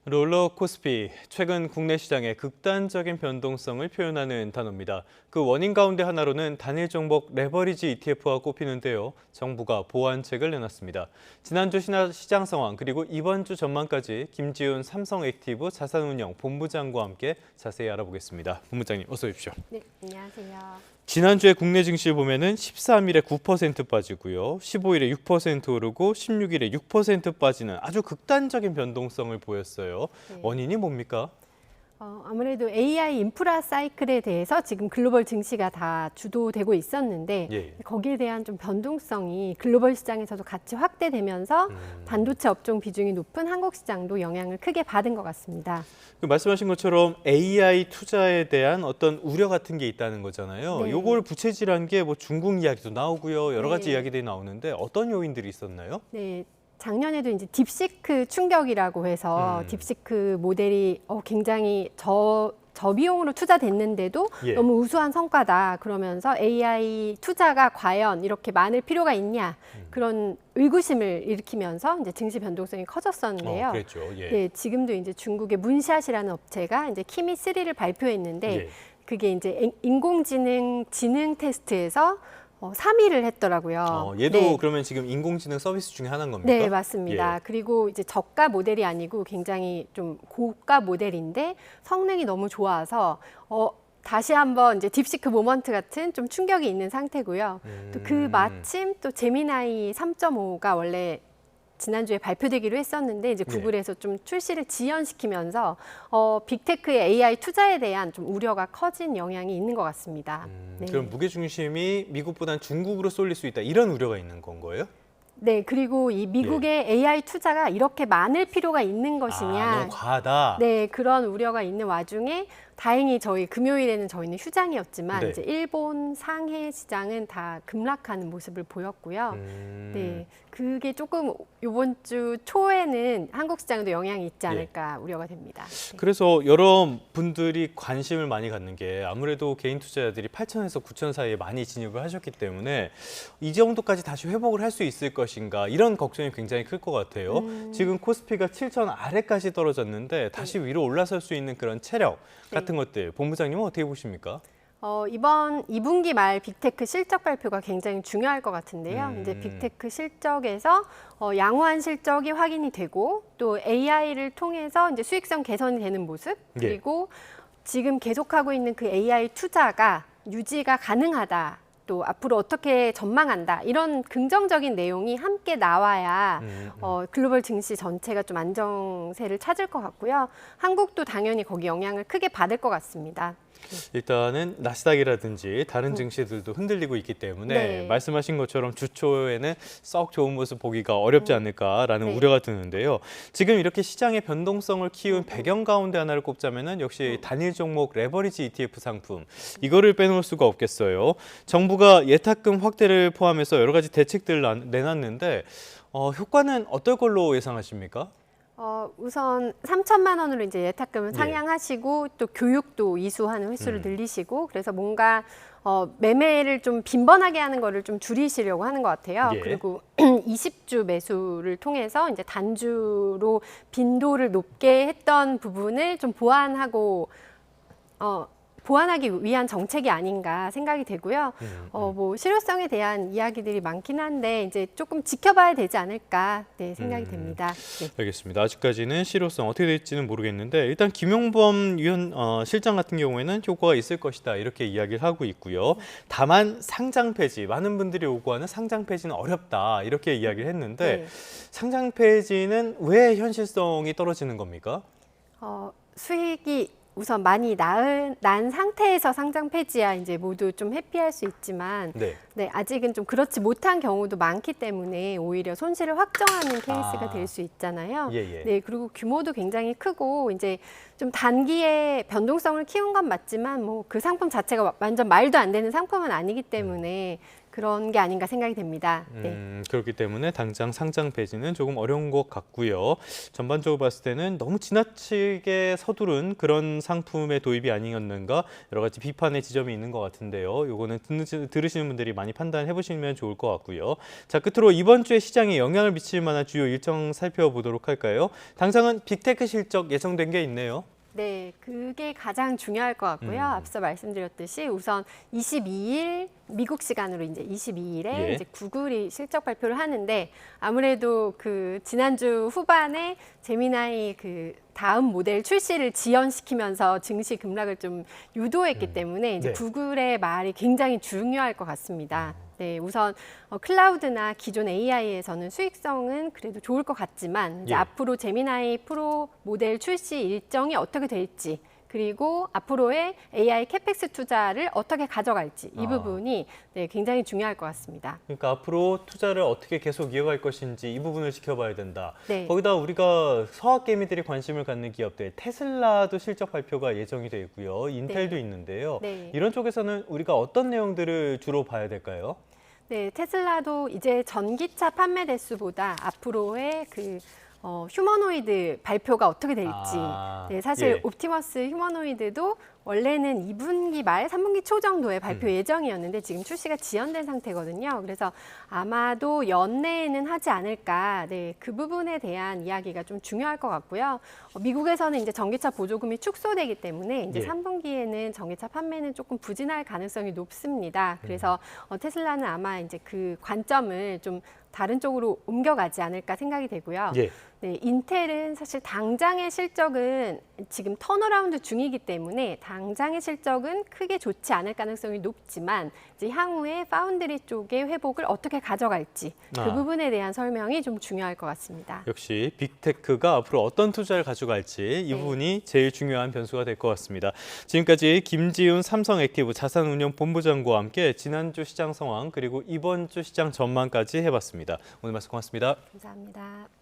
롤러코스피, 최근 국내 시장의 극단적인 변동성을 표현하는 단어입니다. 그 원인 가운데 하나로는 단일 종목 레버리지 ETF가 꼽히는데요. 정부가 보완책을 내놨습니다. 지난주 시장 상황 그리고 이번 주 전망까지 김지훈 삼성액티브 자산운용 본부장과 함께 자세히 알아보겠습니다. 본부장님 어서 오십시오. 네, 안녕하세요. 지난주에 국내 증시 보면은 13일에 9% 빠지고요. 15일에 6% 오르고 16일에 6% 빠지는 아주 극단적인 변동성을 보였어요. 네. 원인이 뭡니까? 아무래도 AI 인프라 사이클에 대해서 지금 글로벌 증시가 다 주도되고 있었는데 예. 거기에 대한 좀 변동성이 글로벌 시장에서도 같이 확대되면서 반도체 업종 비중이 높은 한국 시장도 영향을 크게 받은 것 같습니다. 그 말씀하신 것처럼 AI 투자에 대한 어떤 우려 같은 게 있다는 거잖아요. 네. 요걸 부채질한 게 뭐 중국 이야기도 나오고요. 여러 가지 네. 이야기들이 나오는데 어떤 요인들이 있었나요? 네. 작년에도 이제 딥시크 충격이라고 해서 딥시크 모델이 굉장히 저비용으로 투자됐는데도 예. 너무 우수한 성과다. 그러면서 AI 투자가 과연 이렇게 많을 필요가 있냐. 그런 의구심을 일으키면서 이제 증시 변동성이 커졌었는데요. 그랬죠. 예. 네, 지금도 이제 중국의 문샷이라는 업체가 이제 키미3를 발표했는데 예. 그게 이제 인공지능 지능 테스트에서 3위를 했더라고요. 얘도 네. 그러면 지금 인공지능 서비스 중에 하나인 겁니까? 네, 맞습니다. 예. 그리고 이제 저가 모델이 아니고 굉장히 좀 고가 모델인데 성능이 너무 좋아서 다시 한번 이제 딥시크 모먼트 같은 좀 충격이 있는 상태고요. 또 그 마침 또 제미나이 3.5가 원래 지난주에 발표되기로 했었는데 이제 구글에서 좀 출시를 지연시키면서 빅테크의 AI 투자에 대한 좀 우려가 커진 영향이 있는 것 같습니다. 네. 그럼 무게중심이 미국보다는 중국으로 쏠릴 수 있다 이런 우려가 있는 건 거예요? 네, 그리고 이 미국의 AI 투자가 이렇게 많을 필요가 있는 것이냐. 너무 과하다. 네, 그런 우려가 있는 와중에 다행히 저희 금요일에는 저희는 휴장이었지만 네. 이제 일본 상해 시장은 다 급락하는 모습을 보였고요. 네, 그게 조금 이번 주 초에는 한국 시장에도 영향이 있지 않을까 우려가 됩니다. 네. 그래서 여러 분들이 관심을 많이 갖는 게 아무래도 개인 투자자들이 8천에서 9천 사이에 많이 진입을 하셨기 때문에 이 정도까지 다시 회복을 할 수 있을 것인가 이런 걱정이 굉장히 클 것 같아요. 지금 코스피가 7천 아래까지 떨어졌는데 다시 위로 올라설 수 있는 그런 체력 같은 것들 본부장님은 어떻게 보십니까? 이번 2분기 말 빅테크 실적 발표가 굉장히 중요할 것 같은데요. 이제 빅테크 실적에서 양호한 실적이 확인이 되고 또 AI를 통해서 이제 수익성 개선이 되는 모습 그리고 지금 계속하고 있는 그 AI 투자가 유지가 가능하다. 또 앞으로 어떻게 전망한다 이런 긍정적인 내용이 함께 나와야 글로벌 증시 전체가 좀 안정세를 찾을 것 같고요. 한국도 당연히 거기 영향을 크게 받을 것 같습니다. 일단은 나스닥이라든지 다른 증시들도 흔들리고 있기 때문에 네. 말씀하신 것처럼 주초에는 썩 좋은 모습 보기가 어렵지 않을까라는 네. 우려가 드는데요. 지금 이렇게 시장의 변동성을 키운 배경 가운데 하나를 꼽자면은 역시 단일 종목 레버리지 ETF 상품 이거를 빼놓을 수가 없겠어요. 정부가 예탁금 확대를 포함해서 여러 가지 대책들을 내놨는데 효과는 어떨 걸로 예상하십니까? 우선 3천만 원으로 이제 예탁금을 상향하시고 또 교육도 이수하는 횟수를 늘리시고 그래서 뭔가 매매를 좀 빈번하게 하는 거를 좀 줄이시려고 하는 것 같아요. 그리고 20주 매수를 통해서 이제 단주로 빈도를 높게 했던 부분을 좀 보완하기 위한 정책이 아닌가 생각이 되고요. 뭐 실효성에 대한 이야기들이 많긴 한데 이제 조금 지켜봐야 되지 않을까 생각이 됩니다. 네. 알겠습니다. 아직까지는 실효성 어떻게 될지는 모르겠는데 일단 김용범 실장 같은 경우에는 효과가 있을 것이다 이렇게 이야기를 하고 있고요. 다만 상장 폐지 많은 분들이 요구하는 상장 폐지는 어렵다 이렇게 이야기를 했는데 상장 폐지는 왜 현실성이 떨어지는 겁니까? 수익이 우선 많이 난 상태에서 상장 폐지야 이제 모두 좀 회피할 수 있지만 아직은 좀 그렇지 못한 경우도 많기 때문에 오히려 손실을 확정하는 케이스가 될 수 있잖아요. 네, 그리고 규모도 굉장히 크고 이제 좀 단기에 변동성을 키운 건 맞지만 뭐 그 상품 자체가 완전 말도 안 되는 상품은 아니기 때문에 그런 게 아닌가 생각이 됩니다. 네. 그렇기 때문에 당장 상장 폐지는 조금 어려운 것 같고요. 전반적으로 봤을 때는 너무 지나치게 서두른 그런 상품의 도입이 아니었는가 여러 가지 비판의 지점이 있는 것 같은데요. 요거는 들으시는 분들이 많이 판단해 보시면 좋을 것 같고요. 자, 끝으로 이번 주에 시장에 영향을 미칠 만한 주요 일정 살펴보도록 할까요? 당장은 빅테크 실적 예정된 게 있네요. 네, 그게 가장 중요할 것 같고요. 앞서 말씀드렸듯이 우선 22일 미국 시간으로 이제 22일에 예. 이제 구글이 실적 발표를 하는데 아무래도 그 지난주 후반에 제미나이 그 다음 모델 출시를 지연시키면서 증시 급락을 좀 유도했기 때문에 이제 네. 구글의 말이 굉장히 중요할 것 같습니다. 네, 우선 클라우드나 기존 AI에서는 수익성은 그래도 좋을 것 같지만 이제 예. 앞으로 제미나이 프로 모델 출시 일정이 어떻게 될지 그리고 앞으로의 AI 캐펙스 투자를 어떻게 가져갈지 이 부분이 네, 굉장히 중요할 것 같습니다. 그러니까 앞으로 투자를 어떻게 계속 이어갈 것인지 이 부분을 지켜봐야 된다. 네. 거기다 우리가 서학 개미들이 관심을 갖는 기업들, 테슬라도 실적 발표가 예정이 돼 있고요. 인텔도 있는데요. 네. 이런 쪽에서는 우리가 어떤 내용들을 주로 봐야 될까요? 네, 테슬라도 이제 전기차 판매 대수보다 앞으로의 그 휴머노이드 발표가 어떻게 될지. 네, 사실 예. 옵티머스 휴머노이드도 원래는 2분기 말, 3분기 초 정도에 발표 예정이었는데 지금 출시가 지연된 상태거든요. 그래서 아마도 연내에는 하지 않을까. 네, 그 부분에 대한 이야기가 좀 중요할 것 같고요. 미국에서는 이제 전기차 보조금이 축소되기 때문에 이제 예. 3분기에는 전기차 판매는 조금 부진할 가능성이 높습니다. 그래서 테슬라는 아마 이제 그 관점을 좀 다른 쪽으로 옮겨가지 않을까 생각이 되고요. 예. 네, 인텔은 사실 당장의 실적은 지금 턴어라운드 중이기 때문에 당장의 실적은 크게 좋지 않을 가능성이 높지만 이제 향후에 파운드리 쪽의 회복을 어떻게 가져갈지 그 부분에 대한 설명이 좀 중요할 것 같습니다. 역시 빅테크가 앞으로 어떤 투자를 가져갈지 이 네. 부분이 제일 중요한 변수가 될 것 같습니다. 지금까지 김지훈 삼성액티브 자산운용본부장과 함께 지난주 시장 상황 그리고 이번 주 시장 전망까지 해봤습니다. 오늘 말씀 고맙습니다. 감사합니다.